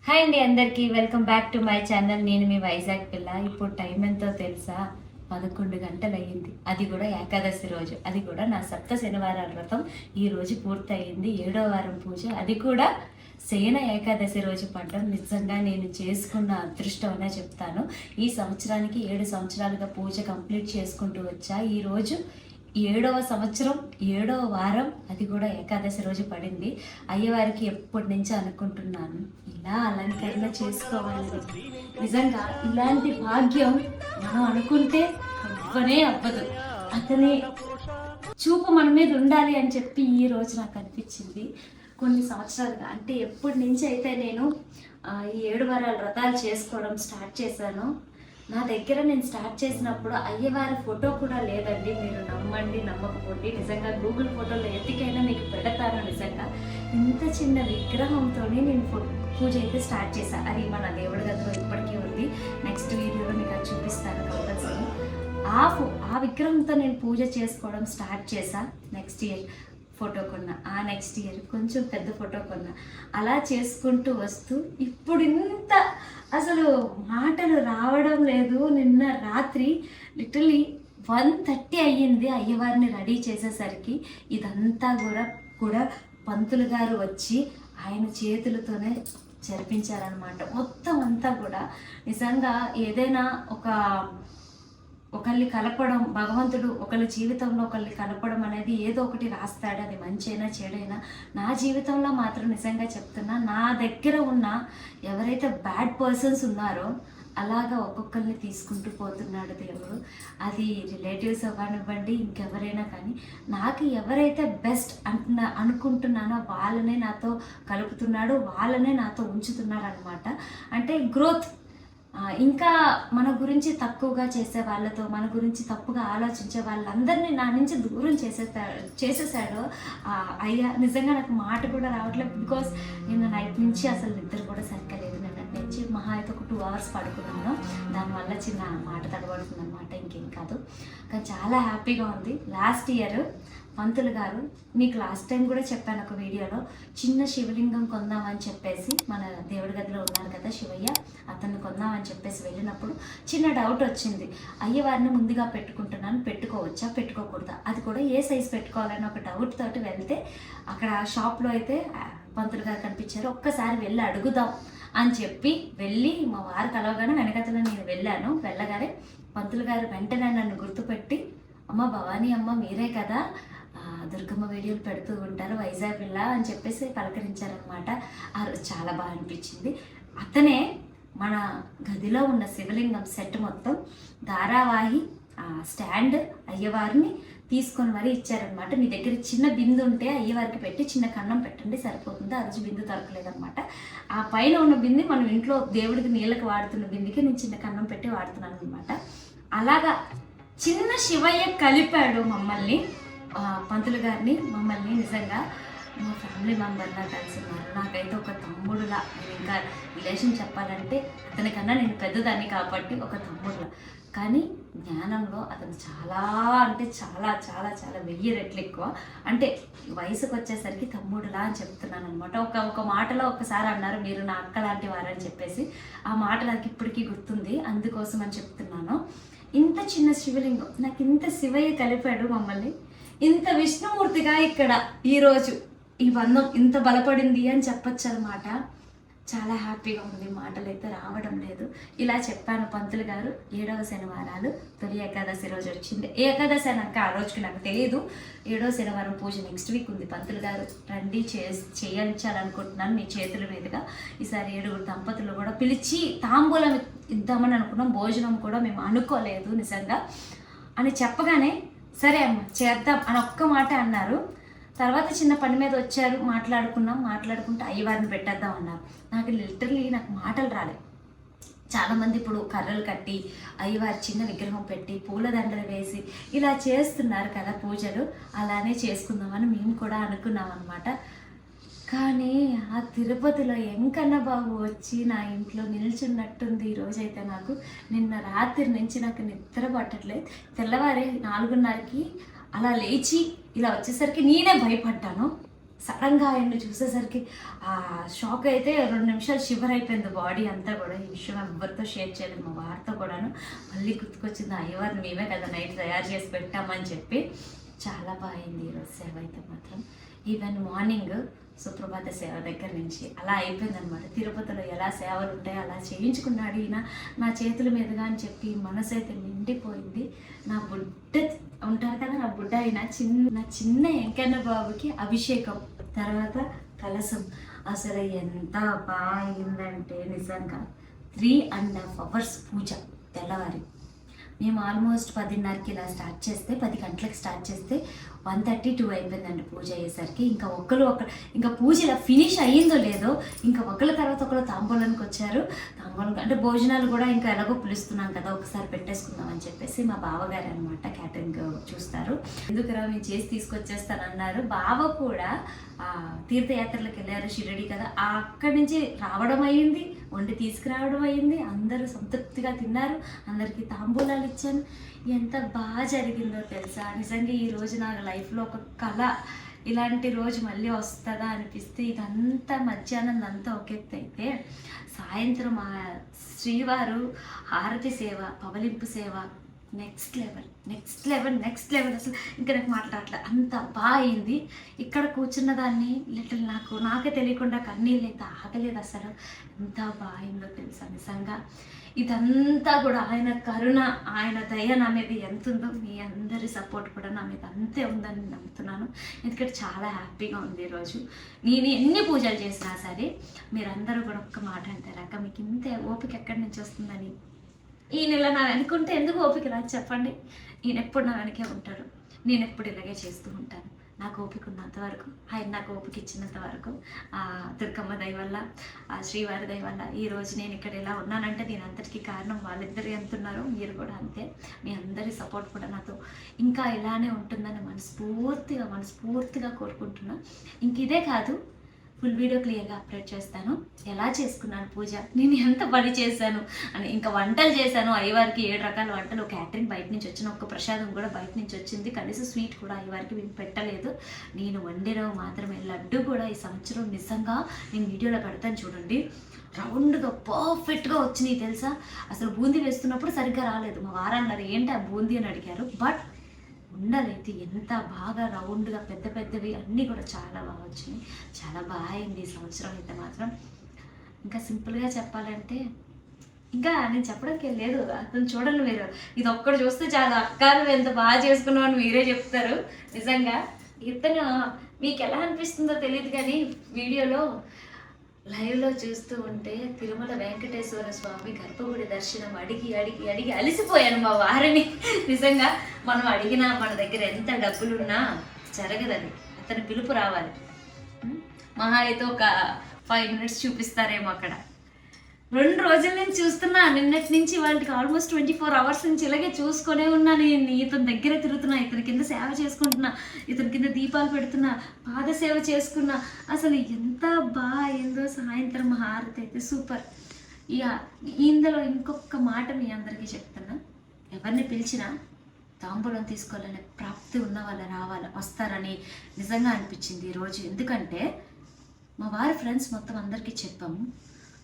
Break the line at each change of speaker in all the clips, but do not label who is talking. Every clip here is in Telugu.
హాయ్ అండి, అందరికీ welcome back to my channel. నేను మీ వైజాగ్ పిల్ల. ఇప్పుడు టైం ఎంతో తెలుసా? 11 గంటలు అయ్యింది. అది కూడా ఏకాదశి రోజు, అది కూడా నా సప్త శనివారాల వ్రతం ఈ రోజు పూర్తయింది. 7వ వారం పూజ, అది కూడా శయన ఏకాదశి రోజు పడ్డం నిజంగా నేను చేసుకున్న అదృష్టం అనే చెప్తాను. ఈ సంవత్సరానికి 7 సంవత్సరాలుగా పూజ కంప్లీట్ చేసుకుంటూ వచ్చా. ఈరోజు 7వ సంవత్సరం 7వ వారం, అది కూడా ఏకాదశి రోజు పడింది. అయ్యవారికి ఎప్పటి నుంచి అనుకుంటున్నాను, ఇలా అలంకరణ చేసుకోవాలని. నిజంగా ఇలాంటి భాగ్యం మనం అనుకుంటే అవ్వనే అవ్వదు. అతని చూపు మన మీద ఉండాలి అని చెప్పి ఈ రోజు నాకు అనిపించింది. కొన్ని సంవత్సరాలుగా, అంటే ఎప్పటి నుంచి అయితే నేను ఈ 7 వారాల వ్రతాలు చేసుకోవడం స్టార్ట్ చేశాను. నా దగ్గర నేను స్టార్ట్ చేసినప్పుడు అయ్యవారి ఫోటో కూడా లేదండి. మీరు నమ్మండి నమ్మకపోండి, నిజంగా గూగుల్ ఫోటోలో ఎత్తికైనా మీకు పెడతాను. నిజంగా ఇంత చిన్న విగ్రహంతో నేను పూజ అయితే స్టార్ట్ చేశాను. అది మన దేవుడి గదిలో ఇప్పటికీ ఉంది. నెక్స్ట్ వీడియోలో మీకు అది చూపిస్తాను కంపల్సరీ. ఆ విగ్రహంతో నేను పూజ చేసుకోవడం స్టార్ట్ చేశా. నెక్స్ట్ ఇయర్ ఫోటో కొన్నా, ఆ నెక్స్ట్ ఇయర్ కొంచెం పెద్ద ఫోటో కొన్నా. అలా చేసుకుంటూ వస్తూ ఇప్పుడు ఇంత అసలు మాటలు రావడం లేదు. నిన్న రాత్రి లిటరలీ 1:30 అయ్యింది అయ్యవారిని రెడీ చేసేసరికి. ఇదంతా కూడా పంతులు గారు వచ్చి ఆయన చేతులతోనే జరిపించారనమాట. మొత్తం అంతా కూడా నిజంగా ఏదైనా ఒకళ్ళని కలపడం, భగవంతుడు ఒకళ్ళ జీవితంలో ఒకళ్ళని కలపడం అనేది ఏదో ఒకటి రాస్తాడు. అది మంచైనా చెడైనా. నా జీవితంలో మాత్రం నిజంగా చెప్తున్నా, నా దగ్గర ఉన్న ఎవరైతే బ్యాడ్ పర్సన్స్ ఉన్నారో అలాగా ఒక్కొక్కరిని తీసుకుంటూ పోతున్నాడు దేవుడు. అది రిలేటివ్స్ అవ్వనివ్వండి, ఇంకెవరైనా కానీ, నాకు ఎవరైతే బెస్ట్ అనుకుంటున్నానో వాళ్ళనే నాతో కలుపుతున్నాడు, వాళ్ళనే నాతో ఉంచుతున్నాడు అనమాట. అంటే గ్రోత్. ఇంకా మన గురించి తక్కువగా చేసే వాళ్ళతో, మన గురించి తప్పుగా ఆలోచించే వాళ్ళందరినీ నా నుంచి దూరం చేసేసాడు అయ్యా. నిజంగా నాకు మాట కూడా రావట్లేదు. బికాస్ నిన్న నైట్ నుంచి అసలు నిద్ర కూడా సరిగ్గా లేదు. నిన్నటి నుంచి మహా అయితే ఒక 2 hours పడుకున్నాను. దానివల్ల చిన్న మాట తడబడుతుంది అనమాట, ఇంకేం కాదు. కానీ చాలా హ్యాపీగా ఉంది. లాస్ట్ ఇయర్ పంతులు గారు, మీకు లాస్ట్ టైం కూడా చెప్పాను ఒక వీడియోలో, చిన్న శివలింగం కొందామని చెప్పేసి, మన దేవుడి గదిలో ఉన్నారు కదా శివయ్య, అతన్ని కొందామని చెప్పేసి వెళ్ళినప్పుడు చిన్న డౌట్ వచ్చింది. అయ్యవారిని ముందుగా పెట్టుకుంటున్నాను, పెట్టుకోవచ్చా పెట్టుకోకూడదా, అది కూడా ఏ సైజు పెట్టుకోవాలని ఒక డౌట్ తోటి వెళ్తే, అక్కడ షాప్లో అయితే పంతులు గారు కనిపించారు. ఒక్కసారి వెళ్ళి అడుగుదాం అని చెప్పి వెళ్ళి మా వారు కలవగానే వెనకతలో నేను వెళ్ళాను. వెళ్ళగానే పంతులు గారు వెంటనే నన్ను గుర్తుపెట్టి, అమ్మ భవానీ అమ్మ మీరే కదా, దుర్గమ్మ వీడియోలు పెడుతూ ఉంటారు వైజాగ్ పిల్ల అని చెప్పేసి పలకరించారనమాట. ఆ రోజు చాలా బాగా అనిపించింది. అతనే మన గదిలో ఉన్న శివలింగం సెట్ మొత్తం ధారావాహి స్టాండ్ అయ్యవారిని తీసుకొని మరీ ఇచ్చారనమాట. మీ దగ్గర చిన్న బిందు ఉంటే అయ్యవారికి పెట్టి చిన్న కన్నం పెట్టండి సరిపోతుంది. ఆ రోజు బిందు దొరకలేదనమాట. ఆ పైన ఉన్న బింది మనం ఇంట్లో దేవుడికి నీళ్ళకి వాడుతున్న బిందికి నేను చిన్న కన్నం పెట్టి వాడుతున్నాను అనమాట. అలాగా చిన్న శివయ్య కలిపాడు మమ్మల్ని, పంతులు గారిని, మమ్మల్ని. నిజంగా మా ఫ్యామిలీ మెంబర్లా కలిసిన్నారు. నాకైతే ఒక తమ్ముడులా, నేను ఇంకా రిలేషన్ చెప్పాలంటే అతనికన్నా నేను పెద్దదాన్ని కాబట్టి ఒక తమ్ముడులా. కానీ జ్ఞానంలో అతను చాలా, అంటే చాలా చాలా చాలా 1000 రెట్లు ఎక్కువ. అంటే వయసుకు వచ్చేసరికి తమ్ముడులా అని చెప్తున్నాను అనమాట. ఒక మాటలో ఒకసారి అన్నారు, మీరు నా అక్క లాంటి వారని చెప్పేసి. ఆ మాట నాకు ఇప్పటికీ గుర్తుంది, అందుకోసం అని చెప్తున్నాను. ఇంత చిన్న శివలింగం, నాకు ఇంత శివయ్య కలిపాడు మమ్మల్ని. ఇంత విష్ణుమూర్తిగా ఇక్కడ ఈరోజు ఈ బంధం ఇంత బలపడింది అని చెప్పచ్చు అనమాట. చాలా హ్యాపీగా ఉంది, మాటలు అయితే రావడం లేదు. ఇలా చెప్పాను. పంతులు గారు 7వ శనివారాలు తొలి ఏకాదశి రోజు వచ్చింది. ఏకాదశి అన్నాక ఆ రోజుకి నాకు తెలియదు. 7వ శనివారం పూజ నెక్స్ట్ వీక్ ఉంది. పంతులు గారు రండి, చేయించాలనుకుంటున్నాను మీ చేతుల మీదుగా. ఈసారి 7 దంపతులు కూడా పిలిచి తాంబూలం ఇద్దామని అనుకున్నాం. భోజనం కూడా మేము అనుకోలేదు నిజంగా అని చెప్పగానే, సరే అమ్మ చేద్దాం అని ఒక్క మాట అన్నారు. తర్వాత చిన్న పని మీద వచ్చారు, మాట్లాడుకుంటూ అయ్యవారిని పెట్టేద్దాం అన్నారు. నాకు లిటరలీ మాటలు రాలేదు. చాలామంది ఇప్పుడు కర్రలు కట్టి అయ్యవారి చిన్న విగ్రహం పెట్టి పూలదండలు వేసి ఇలా చేస్తున్నారు కదా పూజలు. అలానే చేసుకుందామని మేము కూడా అనుకున్నాం అనమాట. కానీ ఆ తిరుపతిలో ఎంకన్న బాబు వచ్చి నా ఇంట్లో నిల్చున్నట్టుంది ఈరోజైతే. నాకు నిన్న రాత్రి నుంచి నాకు నిద్ర పట్టట్లేదు. తెల్లవారి 4:30కి అలా లేచి ఇలా వచ్చేసరికి నేనే భయపడ్డాను. సడన్గా ఆయన్ని చూసేసరికి ఆ షాక్ అయితే 2 నిమిషాలు షివర్ అయిపోయింది బాడీ అంతా కూడా. ఈ విషయం ఎవరితో షేర్ చేయలేదు, మా వారితో కూడాను. మళ్ళీ గుర్తుకొచ్చింది, అయ్యవారు మేమే కదా నైట్ తయారు చేసి పెట్టామని చెప్పి. చాలా బాగుంది ఈరోజు సేవ అయితే మాత్రం. ఈవెన్ మార్నింగ్ సుప్రభాత సేవ దగ్గర నుంచి అలా అయిపోయిందనమాట. తిరుపతిలో ఎలా సేవలు ఉంటాయో అలా చేయించుకున్నాడు ఈయన నా చేతుల మీదుగా అని చెప్పి మనసు అయితే నిండిపోయింది. నా బుడ్డ ఉంటారు కదా, నా బుడ్డ అయిన చిన్న వెంకన్న బాబుకి అభిషేకం, తర్వాత కలసం. అసలు ఎంత బాగుందంటే నిజంగా 3.5 hours పూజ తెల్లవారి. మేము ఆల్మోస్ట్ 10:30కి ఇలా స్టార్ట్ చేస్తే 10 గంటలకు స్టార్ట్ చేస్తే 1:32 అయిపోయిందండి పూజ అయ్యేసరికి. ఇంకా పూజ ఇలా ఫినిష్ అయ్యిందో లేదో ఇంకా ఒకళ్ళ తర్వాత ఒకళ్ళు తాంబూలానికి వచ్చారు. తాంబూలం అంటే భోజనాలు కూడా ఇంకా ఎలాగో పిలుస్తున్నాం కదా, ఒకసారి పెట్టేసుకుందాం అని చెప్పేసి మా బావగారు అనమాట క్యాటరింగ్ చూస్తారు. ఎందుకురా మేము చేసి తీసుకొచ్చేస్తానన్నారు. బావ కూడా తీర్థయాత్రలకు వెళ్ళారు షిరిడి కదా, అక్కడి నుంచి రావడం అయ్యింది, వండి తీసుకురావడం అయ్యింది. అందరూ సంతృప్తిగా తిన్నారు, అందరికీ తాంబూలాలు ఇచ్చాను. ఎంత బాగా జరిగిందో తెలుసా. నిజంగా ఈ రోజు నా లైఫ్లో ఒక కళ, ఇలాంటి రోజు మళ్ళీ వస్తుందా అనిపిస్తే. ఇదంతా మధ్యాహ్నం అంతా ఒక ఎత్తు అయితే సాయంత్రం ఆ శ్రీవారు హారతి సేవ, పవలింపు సేవ నెక్స్ట్ లెవెల్ అసలు ఇంకా నాకు మాట్లాడట్లే, అంత బాగా అయింది. ఇక్కడ కూర్చున్న దాన్ని లిటిల్ నాకే తెలియకుండా కన్నీళ్ళు అయితే ఆగలేదు అసలు. ఎంత బాగా అయిందో తెలుసా నిజంగా. ఇదంతా కూడా ఆయన కరుణ, ఆయన దయ నా మీద ఎంత ఉందో, మీ అందరి సపోర్ట్ కూడా నా మీద అంతే ఉందని నమ్ముతున్నాను. ఎందుకంటే చాలా హ్యాపీగా ఉంది ఈరోజు. నేను ఎన్ని పూజలు చేసినా సరే మీరందరూ కూడా ఒక్క మాట అంటారు, అక్క మీకు ఇంత ఓపిక ఎక్కడి నుంచి వస్తుందని. ఈ నెల నా వెనుకుంటే ఎందుకు ఓపిక రాదు చెప్పండి. ఈయన ఎప్పుడు నా వెనకే ఉంటాడు, నేను ఎప్పుడు ఇలాగే చేస్తూ ఉంటాను. నాకు ఓపిక ఉన్నంత వరకు, ఆయన నాకు ఓపిక ఇచ్చినంత వరకు, ఆ దుర్గమ్మ దయ వల్ల, ఆ శ్రీవారి దయ వల్ల ఈరోజు నేను ఇక్కడ ఇలా ఉన్నానంటే దీని అంతటికీ కారణం వాళ్ళిద్దరు ఎంత ఉన్నారో మీరు కూడా అంతే. మీ అందరి సపోర్ట్ కూడా నాతో ఇంకా ఇలానే ఉంటుందని మనస్ఫూర్తిగా కోరుకుంటున్నా. ఇంక ఇదే కాదు, ఫుల్ వీడియో క్లియర్గా అప్లోడ్ చేస్తాను. ఎలా చేసుకున్నాను పూజ, నేను ఎంత పని చేశాను అని, ఇంకా వంటలు చేశాను. అయ్యవారికి 7 రకాల వంటలు, క్యాటరింగ్ బయట నుంచి వచ్చిన ఒక్క ప్రసాదం కూడా బయట నుంచి వచ్చింది. కనీసం స్వీట్ కూడా అయ్యవారికి మేము పెట్టలేదు. నేను వండినవి మాత్రమే. లడ్డు కూడా ఈ సంవత్సరం నిజంగా నేను వీడియోలో పెడతాను చూడండి, రౌండ్గా పర్ఫెక్ట్గా వచ్చినాయి తెలుసా. అసలు బూందీ వేస్తున్నప్పుడు సరిగ్గా రాలేదు. మా వారన్నారు ఏంటి ఆ బూందీ అని అడిగారు. బట్ ఉండలేదు, ఎంత బాగా రౌండ్గా పెద్దవి అన్నీ కూడా చాలా బాగా వచ్చినాయి. చాలా బాగా అయింది ఈ సంవత్సరం అయితే మాత్రం. ఇంకా సింపుల్గా చెప్పాలంటే ఇంకా నేను చెప్పడానికి లేదు, అతను చూడండి మీరు, ఇది ఒక్కడు చూస్తే చాలా అక్క నువ్వు ఎంత బాగా చేసుకున్నావు అని మీరే చెప్తారు. నిజంగా ఇతను మీకు ఎలా అనిపిస్తుందో తెలియదు కానీ వీడియోలో లైవ్లో చూస్తూ ఉంటే తిరుమల వెంకటేశ్వర స్వామి గర్భగుడి దర్శనం అడిగి అలిసిపోయాను మా వారిని. నిజంగా మనం అడిగినా మన దగ్గర ఎంత డబ్బులున్నా జరగదు, అది అతని పిలుపు రావాలి. మహా అయితే ఒక 5 minutes చూపిస్తారేమో అక్కడ. 2 రోజుల నుంచి చూస్తున్నా, నిన్నటి నుంచి వాళ్ళకి ఆల్మోస్ట్ 24 hours నుంచి ఇలాగే చూసుకొనే ఉన్నా. నేను ఇతని దగ్గర తిరుగుతున్నా, ఇతని కింద సేవ చేసుకుంటున్నా, ఇతని కింద దీపాలు పెడుతున్నా, పాద సేవ చేసుకున్నా. అసలు ఎంత బాగా అయిందో. సాయంత్రం హారతి అయితే సూపర్. ఇక ఇందులో ఇంకొక మాట మీ అందరికీ చెప్తున్నా, ఎవరిని పిలిచినా తాంబూలం తీసుకోవాలనే ప్రాప్తి ఉన్న వాళ్ళు వస్తారని నిజంగా అనిపించింది ఈరోజు. ఎందుకంటే మా వారి ఫ్రెండ్స్ మొత్తం అందరికీ చెప్పాము,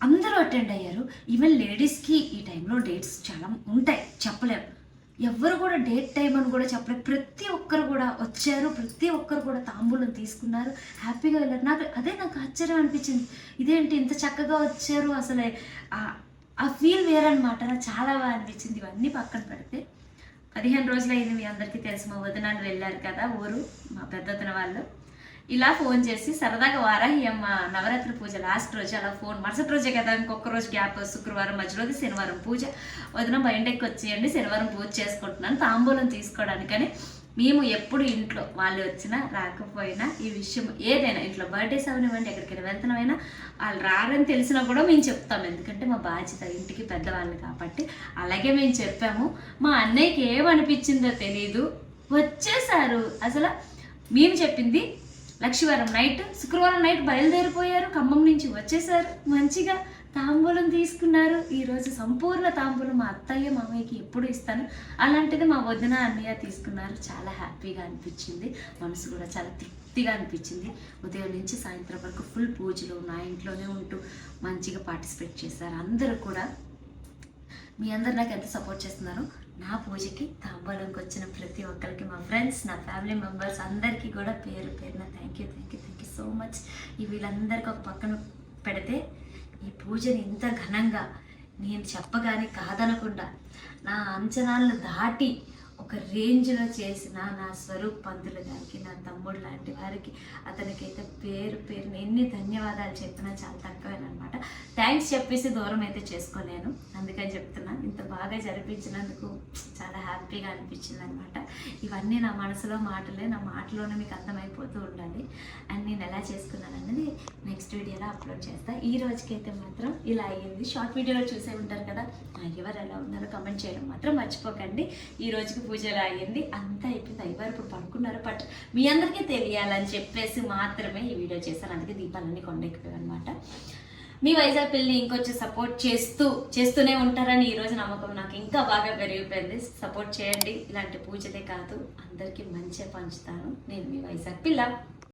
అందరూ అటెండ్ అయ్యారు. ఈవెన్ లేడీస్కి ఈ టైంలో డేట్స్ చాలా ఉంటాయి, చెప్పలేము. ఎవరు కూడా డేట్ టైం అని కూడా చెప్పలేదు. ప్రతి ఒక్కరు కూడా వచ్చారు, ప్రతి ఒక్కరు కూడా తాంబూలం తీసుకున్నారు, హ్యాపీగా వెళ్ళారు. నాకు ఆశ్చర్యం అనిపించింది, ఇదేంటి ఇంత చక్కగా వచ్చారు, అసలు ఆ ఫీల్ వేరనమాట. నాకు చాలా బాగా అనిపించింది. ఇవన్నీ పక్కన పెడితే 15 రోజులు అయింది, మీ అందరికీ తెలుసు. మా వదినాలు వెళ్ళారు కదా ఊరు, మా పెద్దతన వాళ్ళు ఇలా ఫోన్ చేసి సరదాగా వారాహి అమ్మ నవరాత్రి పూజ లాస్ట్ రోజు అలా ఫోన్, మరుసటి రోజే కదా ఇంకొక రోజు గ్యాప్, శుక్రవారం మధ్యలోది శనివారం పూజ. వదిన బయటకి వచ్చేయండి, శనివారం పూజ చేసుకుంటున్నాను తాంబూలం తీసుకోవడానికని. మేము ఎప్పుడు ఇంట్లో వాళ్ళు వచ్చినా రాకపోయినా ఈ విషయం ఏదైనా ఇంట్లో బర్త్డేస్ అవనివ్వండి, ఎక్కడికైనా వెళ్తున్నామైనా వాళ్ళు రారని తెలిసినా కూడా మేము చెప్తాం. ఎందుకంటే మా బాధ్యత, ఇంటికి పెద్దవాళ్ళు కాబట్టి. అలాగే మేము చెప్పాము. మా అన్నయ్యకి ఏమనిపించిందో తెలీదు, వచ్చేసారు. అసలు మేము చెప్పింది లక్షవారం నైట్, శుక్రవారం నైట్ బయలుదేరిపోయారు, ఖమ్మం నుంచి వచ్చేసారు, మంచిగా తాంబూలం తీసుకున్నారు. ఈరోజు సంపూర్ణ తాంబూలం మా అత్తయ్య మామయ్యకి ఎప్పుడు ఇస్తాను, అలాంటిది మా వదిన అన్నయ్య తీసుకున్నారు. చాలా హ్యాపీగా అనిపించింది, మనసు కూడా చాలా తృప్తిగా అనిపించింది. ఉదయం నుంచి సాయంత్రం వరకు ఫుల్ పూజలు నా ఇంట్లోనే ఉంటూ మంచిగా పార్టిసిపేట్ చేశారు అందరూ కూడా. మీ అందరు నాకు ఎంత సపోర్ట్ చేస్తున్నారు. నా పూజకి తాంబూలంకి వచ్చిన ప్రతి ఒక్కరికి, మా ఫ్రెండ్స్, నా ఫ్యామిలీ మెంబర్స్ అందరికీ కూడా పేరు పేరున థ్యాంక్ యూ సో మచ్. ఈ వీళ్ళందరికీ ఒక పక్కన పెడితే ఈ పూజని ఇంత ఘనంగా నేను చెప్పగానే కాదనకుండా నా అంచనాలను దాటి ఒక రేంజ్లో చేసిన నా స్వరూప్ పంతులు గారికి, నా తమ్ముడు లాంటి వారికి, అతనికైతే పేరు పేరుని ఎన్ని ధన్యవాదాలు చెప్పినా చాలా తక్కువేనమాట. థ్యాంక్స్ చెప్పేసి దూరం అయితే చేసుకోలేను, అందుకని చెప్తున్నాను. ఇంత బాగా జరిపించినందుకు చాలా హ్యాపీగా అనిపించింది అనమాట. ఇవన్నీ నా మనసులో మాటలే, నా మాటలోనే మీకు అర్థమైపోతూ ఉండాలి. అండ్ నేను ఎలా చేసుకున్నాను అన్నది నెక్స్ట్ వీడియోలో అప్లోడ్ చేస్తాను. ఈ రోజుకైతే మాత్రం ఇలా అయ్యింది. షార్ట్ వీడియోలో చూసే ఉంటారు కదా, ఎవరు ఎలా ఉన్నారో కమెంట్ చేయడం మాత్రం మర్చిపోకండి. ఈ రోజుకి పూజలు అయ్యింది, అంతా అయిపోయింది. అయ్యవారు ఇప్పుడు పడుకున్నారు, బట్ మీ అందరికీ తెలియాలని చెప్పేసి మాత్రమే ఈ వీడియో చేశాను. అందుకే దీపాలన్నీ కొండెక్కిపోయాయి అనమాట. మీ వైజాగ్ పిల్లని ఇంకొంచెం సపోర్ట్ చేస్తూనే ఉంటారని ఈరోజు నమ్మకం నాకు ఇంకా బాగా పెరిగిపోయింది. సపోర్ట్ చేయండి, ఇలాంటి పూజలే కాదు అందరికీ మంచిగా పంచుతాను. నేను మీ వైజాగ్ పిల్ల.